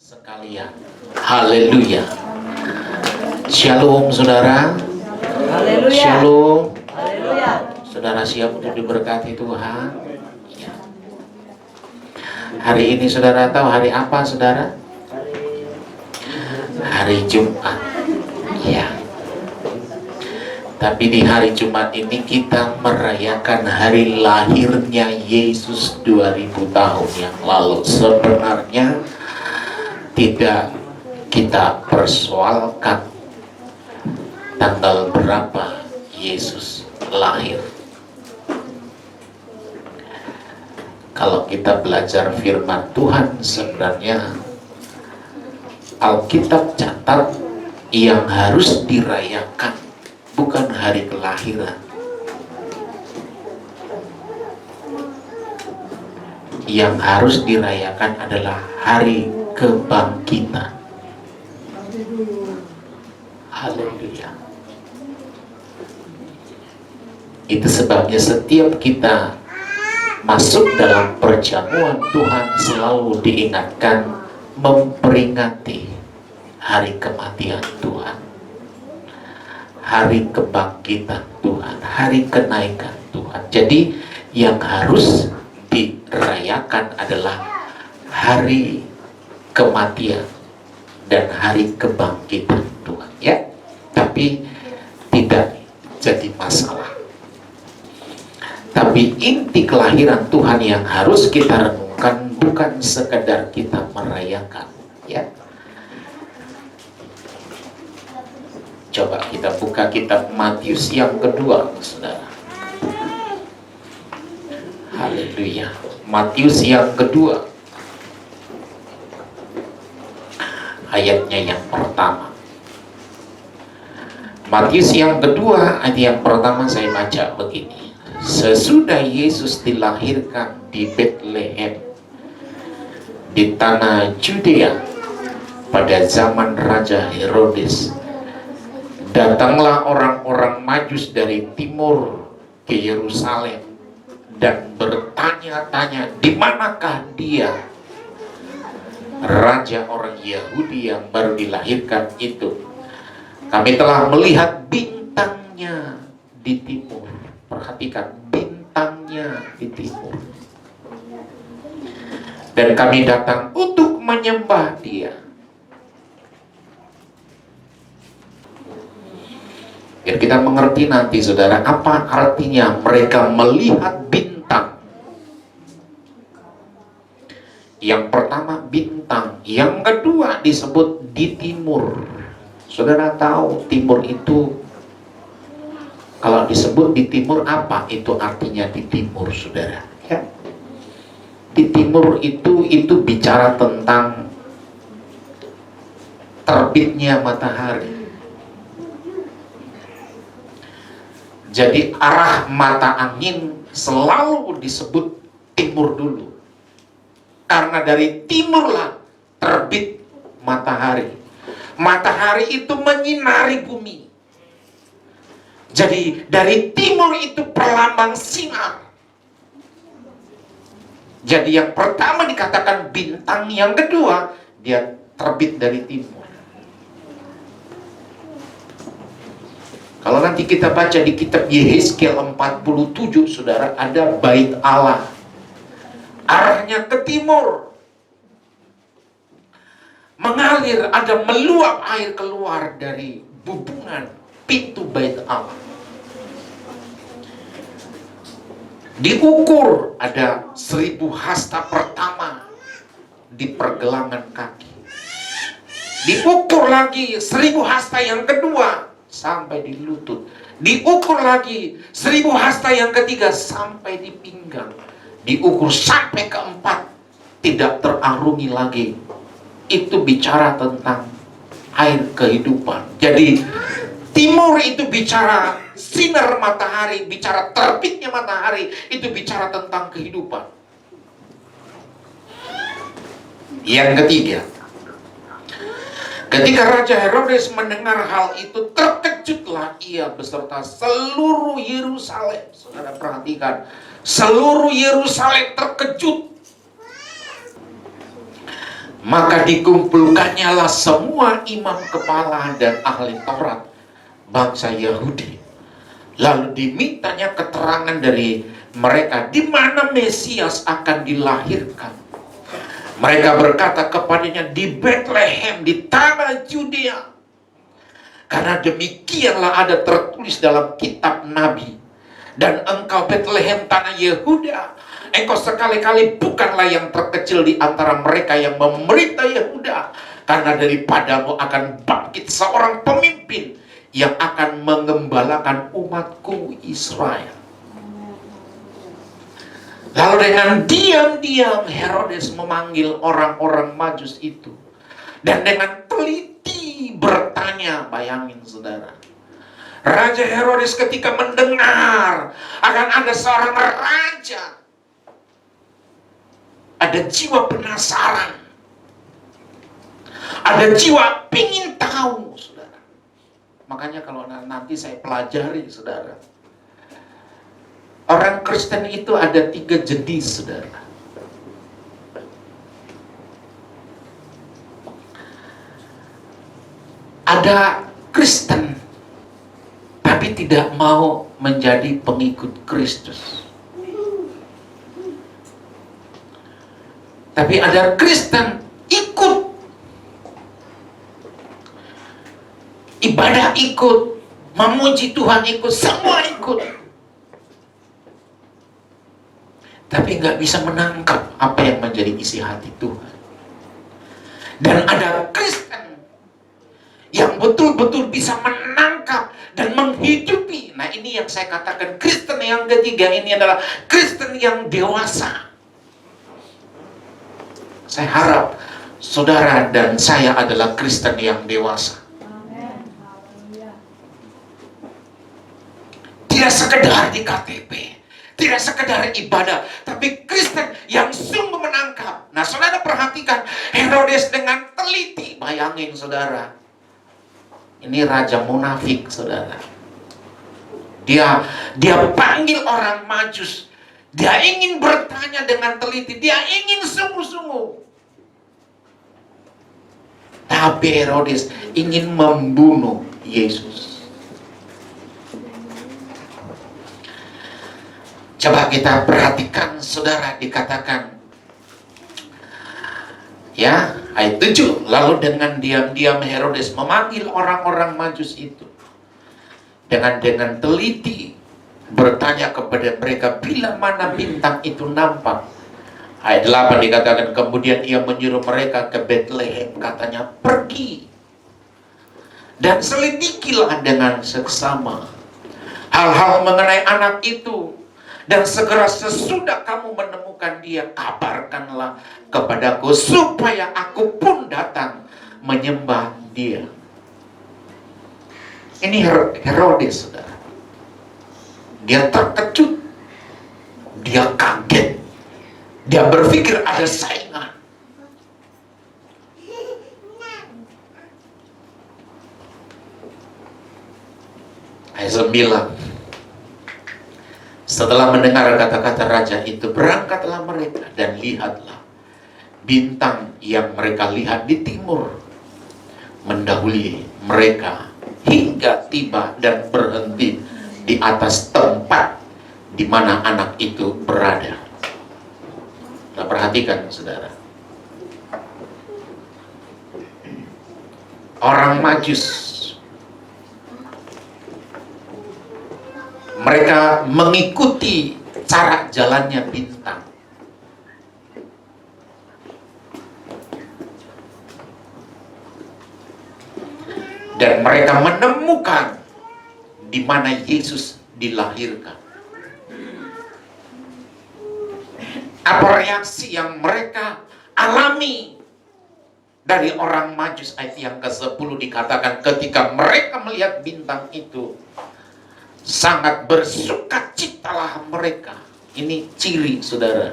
sekalian. Haleluya. Shalom saudara. Haleluya. Shalom. Haleluya. Saudara siap untuk diberkati Tuhan? Ya. Hari ini saudara tahu hari apa saudara? Hari Jumat. Ya. Tapi di hari Jumat ini kita merayakan hari lahirnya Yesus 2000 tahun yang lalu. Sebenarnya tidak kita persoalkan tanggal berapa Yesus lahir. Kalau kita belajar firman Tuhan, sebenarnya Alkitab catat yang harus dirayakan bukan hari kelahiran. Yang harus dirayakan adalah hari kebangkitan. Haleluya. Itu sebabnya setiap kita masuk dalam perjamuan Tuhan selalu diingatkan memperingati hari kematian Tuhan, hari kebangkitan Tuhan, hari kenaikan Tuhan. Jadi yang harus dirayakan adalah hari kematian dan hari kebangkitan Tuhan, ya. Tapi tidak jadi masalah. Tapi inti kelahiran Tuhan yang harus kita renungkan bukan sekedar kita merayakan, ya. Coba kita buka kitab Matius yang kedua, saudara. Haleluya. Matius yang kedua, ayatnya yang pertama. Matius yang kedua, ayat yang pertama saya baca begini. Sesudah Yesus dilahirkan di Betlehem, di tanah Judea, pada zaman Raja Herodes, datanglah orang-orang Majus dari timur ke Yerusalem dan bertanya-tanya, di manakah dia, raja orang Yahudi yang baru dilahirkan itu? Kami telah melihat bintangnya di timur. Perhatikan, bintangnya di timur. Dan kami datang untuk menyembah dia. Biar kita mengerti nanti saudara, apa artinya mereka melihat bintang. Yang pertama bintang, yang kedua disebut di timur. Saudara tahu timur itu, kalau disebut di timur apa itu artinya di timur saudara, ya? Di timur itu bicara tentang terbitnya matahari. Jadi arah mata angin selalu disebut timur dulu, karena dari timurlah terbit matahari. Matahari itu menyinari bumi. Jadi dari timur itu perlambang sinar. Jadi yang pertama dikatakan bintang, yang kedua dia terbit dari timur. Kalau nanti kita baca di kitab Yehezkiel 47 saudara, ada bait Allah, arahnya ke timur, mengalir, ada meluap air keluar dari bubungan pintu bait Allah. Diukur ada 1000 hasta pertama di pergelangan kaki. Diukur lagi 1000 hasta yang kedua sampai di lutut. Diukur lagi 1000 hasta yang ketiga sampai di pinggang. Diukur sampai keempat, tidak terarungi lagi. Itu bicara tentang air kehidupan. Jadi timur itu bicara sinar matahari, bicara terbitnya matahari, itu bicara tentang kehidupan. Yang ketiga, ketika Raja Herodes mendengar hal itu, terkejutlah ia beserta seluruh Yerusalem. Saudara perhatikan, seluruh Yerusalem terkejut Maka dikumpulkannya lah semua imam kepala dan ahli Taurat bangsa Yahudi. Lalu dimintanya keterangan dari mereka di mana Mesias akan dilahirkan. Mereka berkata kepadanya, di Bethlehem, di tanah Yudea. Karena demikianlah ada tertulis dalam kitab Nabi. Dan engkau Bethlehem tanah Yehuda, engkau sekali-kali bukanlah yang terkecil di antara mereka yang memerintah Yehuda. Karena daripadamu akan bangkit seorang pemimpin yang akan mengembalakan umatku Israel. Lalu dengan diam-diam Herodes memanggil orang-orang Majus itu. Dan dengan teliti bertanya, bayangin saudara. Raja Herodes ketika mendengar akan ada seorang raja, ada jiwa penasaran, ada jiwa pingin tahu, saudara. Makanya kalau nanti saya pelajari, saudara, orang Kristen itu ada 3 jenis, saudara. Ada Kristen tapi tidak mau menjadi pengikut Kristus. Tapi ada Kristen ikut ibadah, ikut memuji Tuhan, ikut, semua ikut, tapi nggak bisa menangkap apa yang menjadi isi hati Tuhan. Dan ada Kristen yang betul-betul bisa menangkap dan menghidupi. Nah, ini yang saya katakan Kristen yang ketiga, ini adalah Kristen yang dewasa. Saya harap saudara dan saya adalah Kristen yang dewasa. Tidak sekedar di KTP, tidak sekedar ibadah, tapi Kristen yang sungguh menangkap. Nah, saudara perhatikan Herodes dengan teliti. Bayangin saudara, ini raja munafik, saudara. Dia panggil orang Majus. Dia ingin bertanya dengan teliti, dia ingin sungguh-sungguh. Tapi Herodes ingin membunuh Yesus. Coba kita perhatikan, saudara, dikatakan ya, ayat 7. Lalu dengan diam-diam Herodes memanggil orang-orang Majus itu. Dengan teliti bertanya kepada mereka bila mana bintang itu nampak. Ayat 8 dikatakan kemudian ia menyuruh mereka ke Bethlehem, katanya pergi dan selidikilah dengan seksama hal-hal mengenai anak itu, dan segera sesudah kamu menemukan dia, kabarkanlah kepadaku supaya aku pun datang menyembah dia. Ini Herodes, saudara. Dia terkejut, dia kaget, dia berpikir ada saingan. Ayat 9. Setelah mendengar kata-kata raja itu, berangkatlah mereka dan lihatlah bintang yang mereka lihat di timur mendahului mereka hingga tiba dan berhenti di atas tempat di mana anak itu berada. Nah, perhatikan saudara, orang Majus, mereka mengikuti cara jalannya bintang. Dan mereka menemukan di mana Yesus dilahirkan. Apa reaksi yang mereka alami dari orang Majus? Ayat yang ke-10 dikatakan ketika mereka melihat bintang itu, sangat bersukacitalah mereka. Ini ciri, saudara,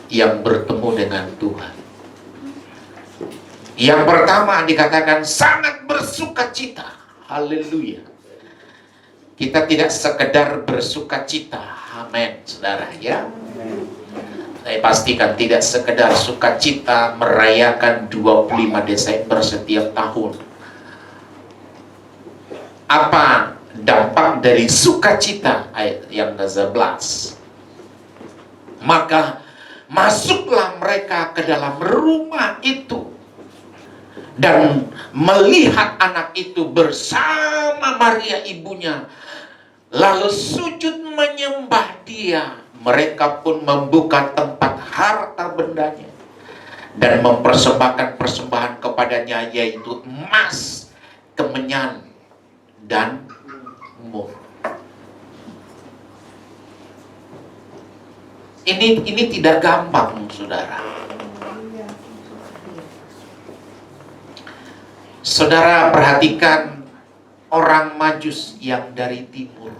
yang bertemu dengan Tuhan. Yang pertama dikatakan sangat bersukacita. Haleluya. Kita tidak sekedar bersukacita. Amin, saudara, ya. Saya pastikan tidak sekedar sukacita merayakan 25 Desember setiap tahun. Apa dampak dari sukacita? Ayat yang ke-11. Maka masuklah mereka ke dalam rumah itu dan melihat anak itu bersama Maria ibunya, lalu sujud menyembah dia. Mereka pun membuka tempat harta bendanya dan mempersembahkan persembahan kepadanya, yaitu emas, kemenyan, dan mur. Ini tidak gampang, saudara. Saudara perhatikan orang Majus yang dari timur.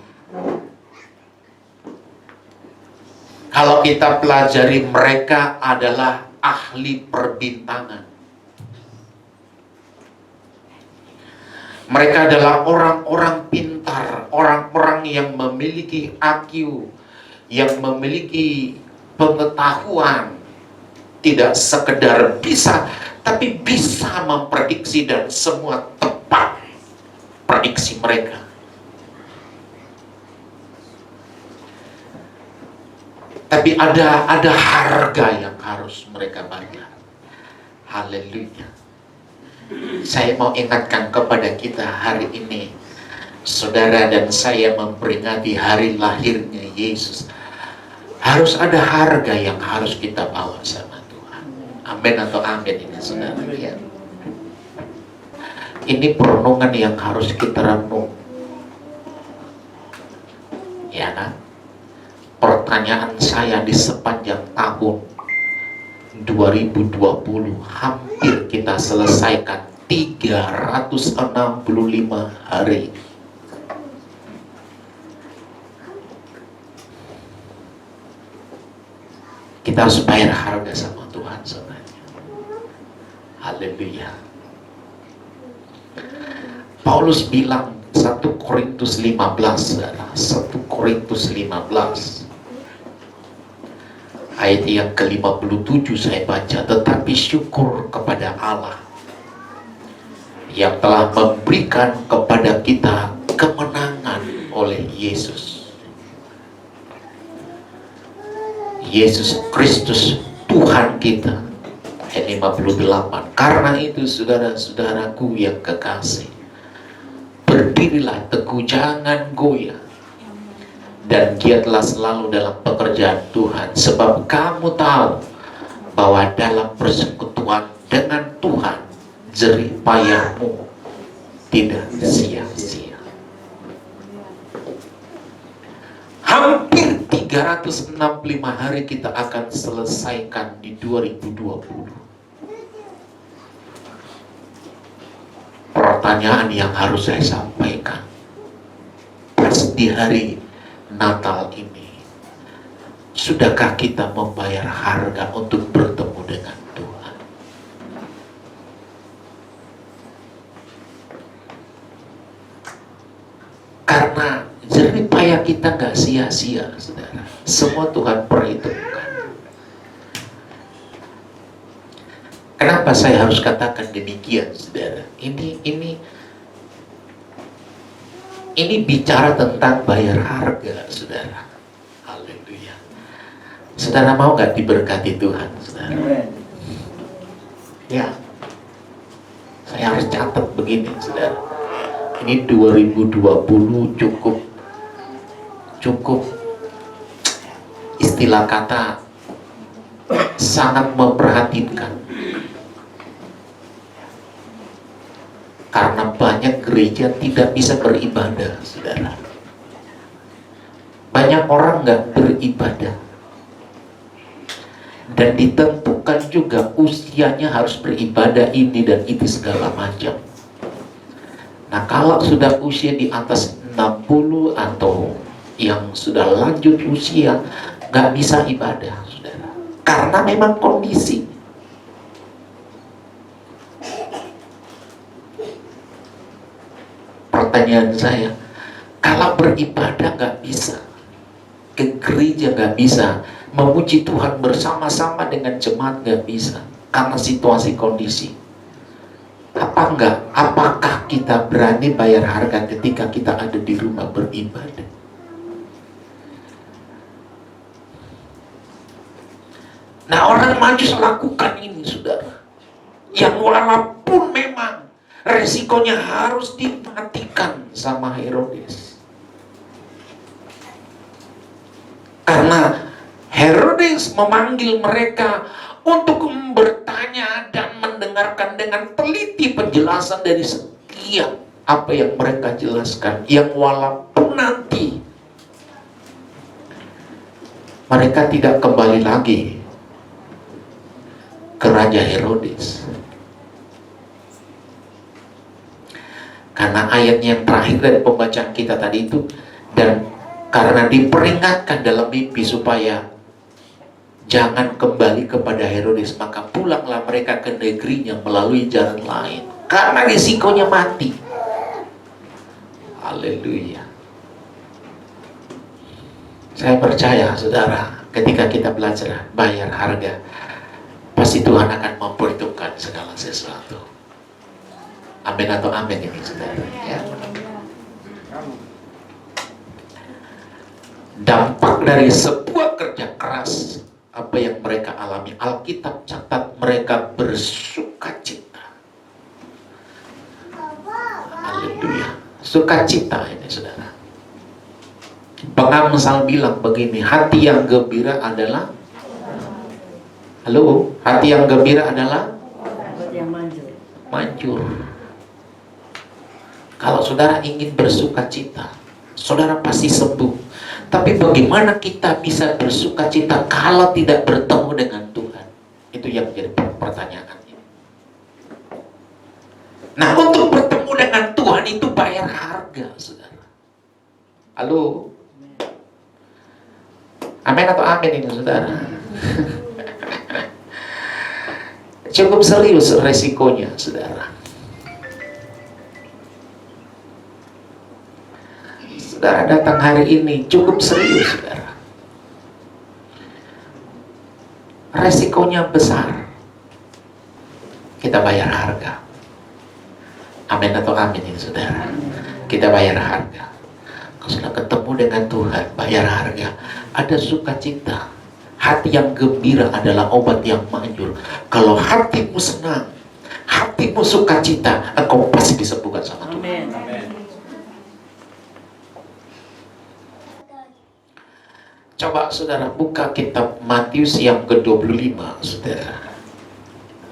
Kalau kita pelajari, mereka adalah ahli perbintangan. Mereka adalah orang-orang pintar, orang-orang yang memiliki IQ, yang memiliki pengetahuan. Tidak sekedar bisa, tapi bisa memprediksi, dan semua tepat prediksi mereka. Tapi ada harga yang harus mereka bayar. Haleluya. Saya mau ingatkan kepada kita hari ini, saudara dan saya memperingati hari lahirnya Yesus. Harus ada harga yang harus kita bawa sama Tuhan. Amin atau amin ini, saudara ya. Ini perenungan yang harus kita renung. Ya kan? Pertanyaan saya di sepanjang tahun 2020, hampir kita selesaikan 365 hari. Kita harus bayar harga sama Tuhan sebenarnya. Haleluya. Paulus bilang 1 Korintus 15, 1 Korintus 15 ayat yang ke-57 saya baca, tetapi syukur kepada Allah yang telah memberikan kepada kita kemenangan oleh Yesus Kristus Tuhan kita. Ayat 58. Karena itu saudara-saudaraku yang kekasih, berdirilah teguh, jangan goyah, dan giatlah selalu dalam pekerjaan Tuhan, sebab kamu tahu bahwa dalam persekutuan dengan Tuhan jerih payahmu tidak sia-sia. Hampir 365 hari kita akan selesaikan di 2020. Pertanyaan yang harus saya sampaikan pas di hari Natal ini, sudahkah kita membayar harga untuk bertemu dengan Tuhan? Karena jerih payah kita gak sia-sia, saudara. Semua Tuhan perhitungkan. Kenapa saya harus katakan demikian, saudara? Ini bicara tentang bayar harga, saudara. Haleluya. Saudara mau gak diberkati Tuhan, saudara? Ya. Saya harus catat begini, saudara. Ini 2020 cukup istilah kata sangat memperhatikan. Karena banyak gereja tidak bisa beribadah, saudara. Banyak orang nggak beribadah. Dan ditentukan juga usianya harus beribadah ini dan itu segala macam. Nah, kalau sudah usia di atas 60 atau yang sudah lanjut usia, nggak bisa ibadah, saudara. Karena memang kondisi. Pertanyaan saya, kalau beribadah nggak bisa, ke gereja nggak bisa, memuji Tuhan bersama-sama dengan jemaat nggak bisa karena situasi kondisi. Apa enggak? Apakah kita berani bayar harga ketika kita ada di rumah beribadah? Nah, orang Majus lakukan ini, saudara. Yang walaupun memang resikonya harus dimatikan sama Herodes. Karena Herodes memanggil mereka untuk bertanya dan mendengarkan dengan teliti penjelasan dari setiap apa yang mereka jelaskan, yang walaupun nanti mereka tidak kembali lagi ke Raja Herodes. Karena ayat yang terakhir dari pembacaan kita tadi itu, dan karena diperingatkan dalam mimpi supaya jangan kembali kepada Herodes, maka pulanglah mereka ke negerinya melalui jalan lain. Karena risikonya mati. Haleluya. Saya percaya, saudara, ketika kita belajar bayar harga, pasti Tuhan akan memperhitungkan segala sesuatu. Amin atau amin ini, saudara. Ya. Dampak dari sebuah kerja keras, apa yang mereka alami, Alkitab catat mereka bersukacita. Haleluya. Sukacita ini, saudara. Pengamsal bilang begini, hati yang gembira adalah, halo, hati yang gembira adalah yang manjur. Manjur. Kalau saudara ingin bersukacita, saudara pasti sembuh. Tapi bagaimana kita bisa bersukacita kalau tidak bertemu dengan Tuhan? Itu yang jadi pertanyaan ini. Nah, untuk bertemu dengan Tuhan itu bayar harga, saudara. Halo? Amin atau amin ini, saudara? Cukup serius resikonya, saudara. Saudara datang hari ini cukup serius, saudara. Resikonya besar. Kita bayar harga. Amin atau amin ini, saudara. Kita bayar harga. Kalau sudah ketemu dengan Tuhan, bayar harga. Ada sukacita. Hati yang gembira adalah obat yang manjur. Kalau hatimu senang, hatimu sukacita, engkau pasti disembuhkan sama Tuhan. Amin. Coba saudara buka kitab Matius yang ke-25, saudara.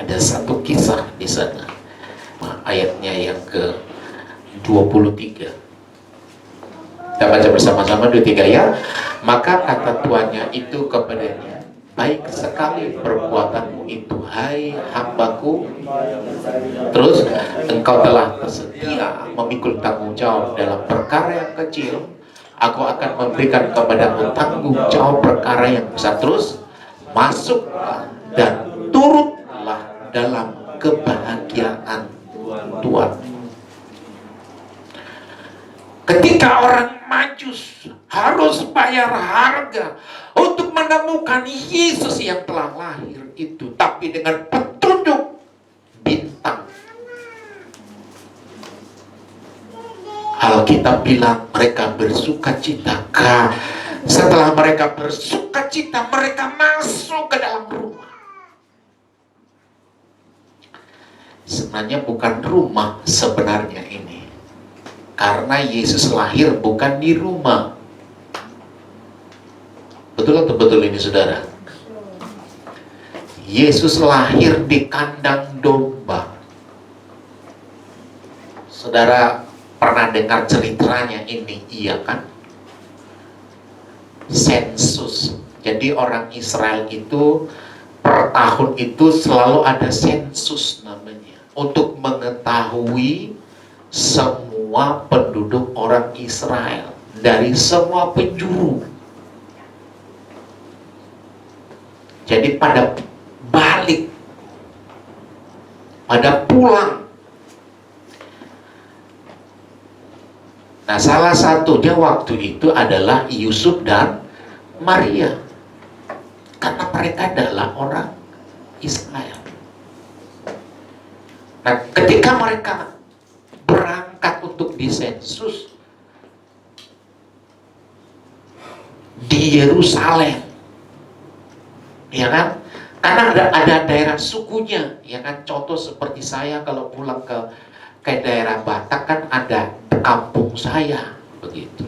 Ada satu kisah di sana. Ayatnya yang ke-23. Kita baca bersama-sama 23 ya. Maka kata tuannya itu kepadanya, baik sekali perbuatanmu itu, hai hambaku. Terus, engkau telah bersedia memikul tanggung jawab dalam perkara yang kecil, aku akan memberikan kepadamu tanggung jawab perkara yang besar. Terus, masuklah dan turutlah dalam kebahagiaan Tuhan. Ketika orang Majus harus bayar harga untuk menemukan Yesus yang telah lahir itu, tapi dengan petunjuk bintang. Alkitab bilang mereka bersukacita. Setelah mereka bersukacita, mereka masuk ke dalam rumah. Sebenarnya bukan rumah sebenarnya ini. Karena Yesus lahir bukan di rumah. Betul atau betul ini, saudara? Yesus lahir di kandang domba. Saudara pernah dengar ceritanya ini, iya kan? Sensus. Jadi orang Israel itu per tahun itu selalu ada sensus namanya, untuk mengetahui semua penduduk orang Israel dari semua penjuru. Jadi pada balik, pada pulang. Nah, salah satunya waktu itu adalah Yusuf dan Maria. karena mereka adalah orang Israel. Nah, ketika mereka berangkat untuk disensus di Yerusalem, ya kan? Karena ada daerah sukunya, ya kan? Contoh seperti saya kalau pulang ke daerah Batak kan ada kampung saya, begitu.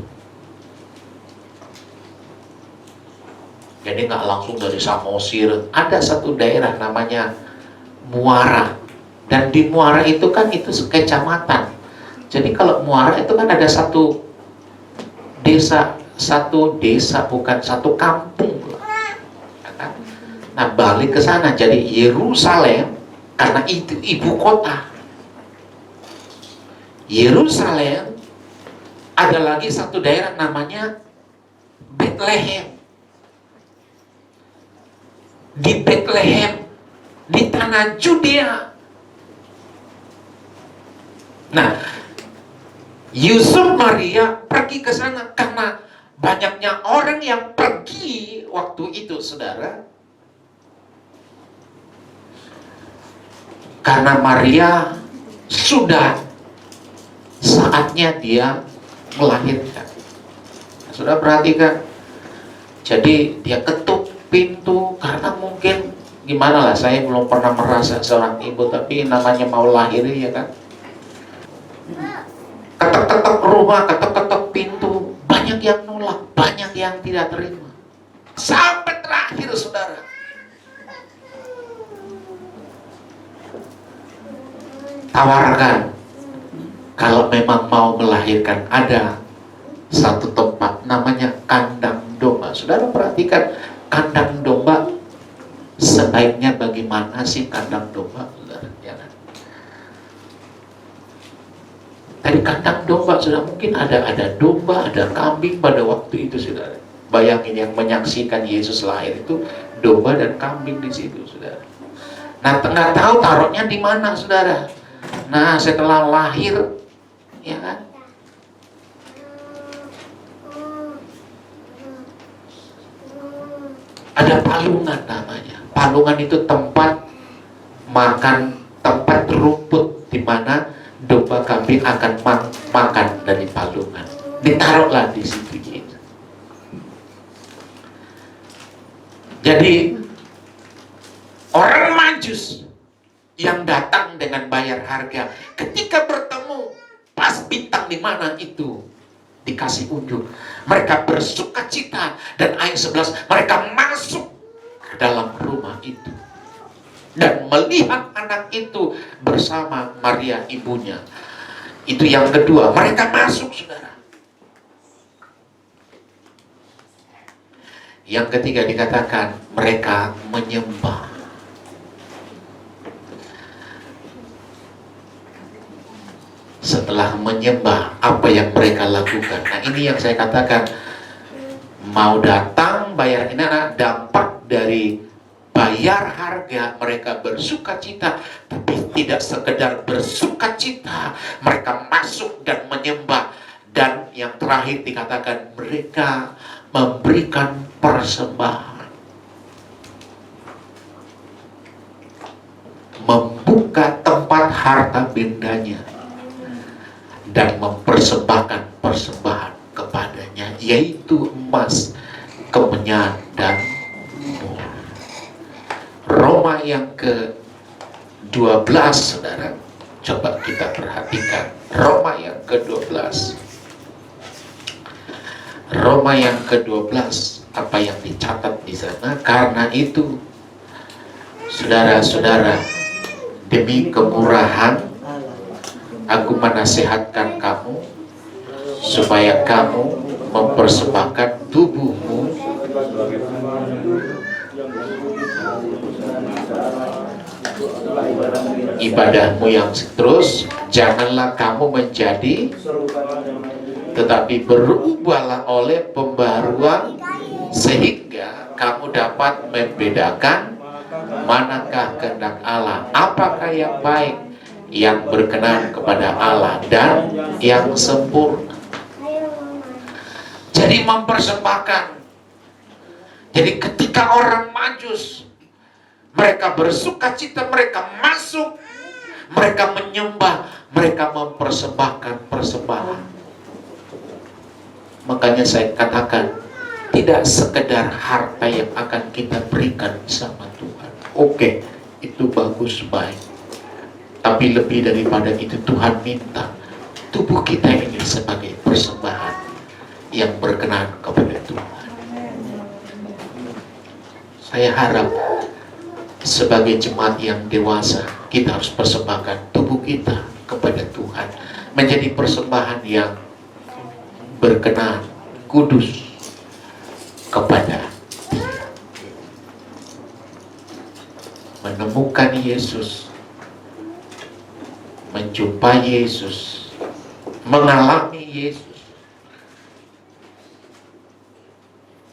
Jadi nggak langsung dari Samosir, ada satu daerah namanya Muara, dan di Muara itu kan itu kecamatan. Jadi kalau Muara itu kan ada satu desa bukan satu kampung. Nah, balik ke sana, jadi Yerusalem karena itu ibu kota. Yerusalem ada lagi satu daerah namanya Bethlehem. Di Bethlehem, di tanah Judea. Nah, Yusuf Maria pergi ke sana karena banyaknya orang yang pergi waktu itu, saudara. Karena Maria sudah saatnya dia melahirkan. Sudah perhatikan. Jadi dia ketuk pintu karena mungkin gimana lah, saya belum pernah merasa seorang ibu, tapi namanya mau lahir, ya kan. Ketuk-ketuk rumah, ketuk-ketuk pintu, banyak yang nolak, banyak yang tidak terima. Sampai terakhir, saudara, tawarkan kalau memang mau melahirkan, ada satu tempat namanya kandang domba. Saudara perhatikan, kandang domba sebaiknya bagaimana sih kandang domba, saudara? Ya kan? Tadi kandang domba, saudara, mungkin ada domba, ada kambing pada waktu itu, saudara. Bayangin yang menyaksikan Yesus lahir itu domba dan kambing di situ, saudara. Nah, nggak tahu taruhnya di mana, saudara. Nah, setelah lahir, ya kan, ada palungan namanya. Palungan itu tempat makan, tempat rumput di mana domba kambing akan makan dari palungan. Ditaruhlah di situ gitu. Jadi orang Majus yang datang dengan bayar harga, ketika bertemu pas bintang di mana itu dikasih unjuk, mereka bersuka cita, dan ayat 11 mereka masuk ke dalam rumah itu dan melihat anak itu bersama Maria ibunya. Itu yang kedua, mereka masuk, saudara. Yang ketiga dikatakan mereka menyembah. Setelah menyembah, apa yang mereka lakukan? Nah, ini yang saya katakan, mau datang bayar, ini adalah dampak dari bayar harga. Mereka bersuka cita, tapi tidak sekedar bersuka cita, mereka masuk dan menyembah. Dan yang terakhir dikatakan mereka memberikan persembahan, membuka tempat harta bendanya dan mempersembahkan persembahan kepadanya, yaitu emas, kemenyan, dan mur. Roma yang ke-12, saudara, coba kita perhatikan. Roma yang ke-12. Roma yang ke-12, apa yang dicatat di sana? Karena itu, saudara-saudara, demi kemurahan aku menasihatkan kamu supaya kamu mempersembahkan tubuhmu ibadahmu yang terus, janganlah kamu menjadi, tetapi berubahlah oleh pembaruan sehingga kamu dapat membedakan manakah kehendak Allah, apakah yang baik, yang berkenan kepada Allah, dan yang sempurna. Jadi mempersembahkan Jadi ketika orang Majus, mereka bersuka cita, mereka masuk, mereka menyembah, mereka mempersembahkan persembahan. Makanya saya katakan, tidak sekedar harta yang akan kita berikan sama Tuhan. Oke, itu bagus, baik. Tapi lebih daripada itu, Tuhan minta tubuh kita ini sebagai persembahan yang berkenan kepada Tuhan. Saya harap sebagai jemaat yang dewasa, kita harus persembahkan tubuh kita kepada Tuhan, menjadi persembahan yang berkenan, kudus kepada Dia. Menemukan Yesus, menjumpai Yesus, mengalami Yesus,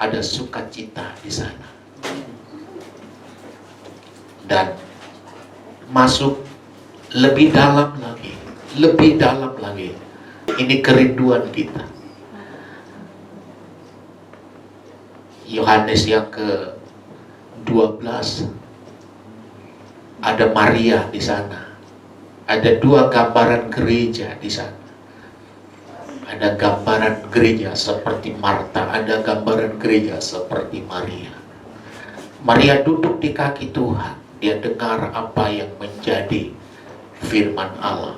ada sukacita di sana. Dan masuk lebih dalam lagi, lebih dalam lagi. Ini kerinduan kita. Yohanes yang ke-12, ada Maria di sana. Ada 2 gambaran gereja di sana. Ada gambaran gereja seperti Marta, ada gambaran gereja seperti Maria. Maria duduk di kaki Tuhan. Dia dengar apa yang menjadi firman Allah.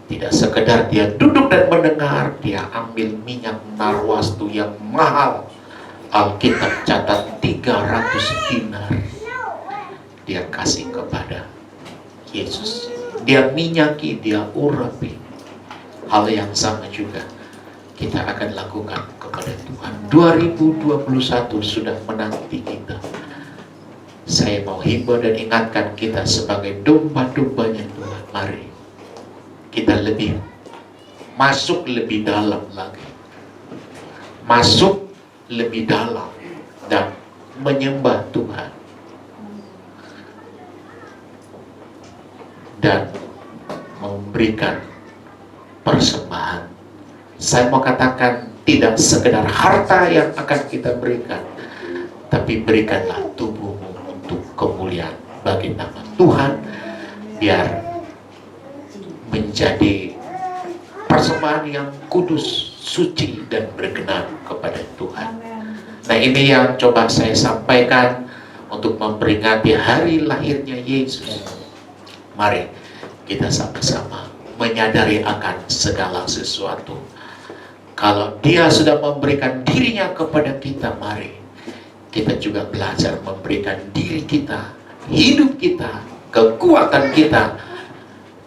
Tidak sekedar dia duduk dan mendengar, dia ambil minyak narwastu yang mahal. Alkitab catat 300 dinar. Dia kasih kepada Yesus. Dia minyaki, dia urapi. Hal yang sama juga kita akan lakukan kepada Tuhan. 2021 sudah menanti kita. Saya mau himbau dan ingatkan kita sebagai domba-dombanya Tuhan. Mari kita masuk lebih dalam lagi. Masuk lebih dalam dan menyembah Tuhan. Dan memberikan persembahan. Saya mau katakan, tidak sekedar harta yang akan kita berikan, tapi berikanlah tubuhmu untuk kemuliaan bagi nama Tuhan, biar menjadi persembahan yang kudus, suci, dan berkenan kepada Tuhan. Nah, ini yang coba saya sampaikan untuk memperingati hari lahirnya Yesus. Mari kita sama-sama menyadari akan segala sesuatu. Kalau Dia sudah memberikan dirinya kepada kita, mari kita juga belajar memberikan diri kita, hidup kita, kekuatan kita.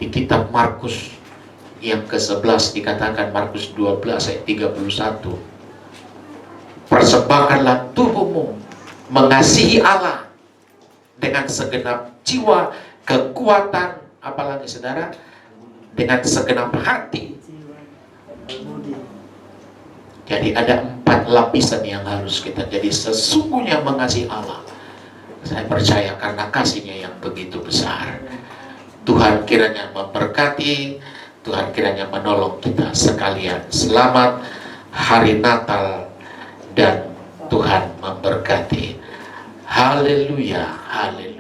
Di kitab Markus yang ke-11 dikatakan, Markus 12 ayat 31, persembahkanlah tubuhmu mengasihi Allah dengan segenap jiwa, kekuatan, apalagi saudara, dengan segenap hati. Jadi ada 4 lapisan yang harus kita jadi sesungguhnya mengasihi Allah. Saya percaya karena kasih-Nya yang begitu besar. Tuhan kiranya memberkati, Tuhan kiranya menolong kita sekalian. Selamat Hari Natal dan Tuhan memberkati. Haleluya, haleluya.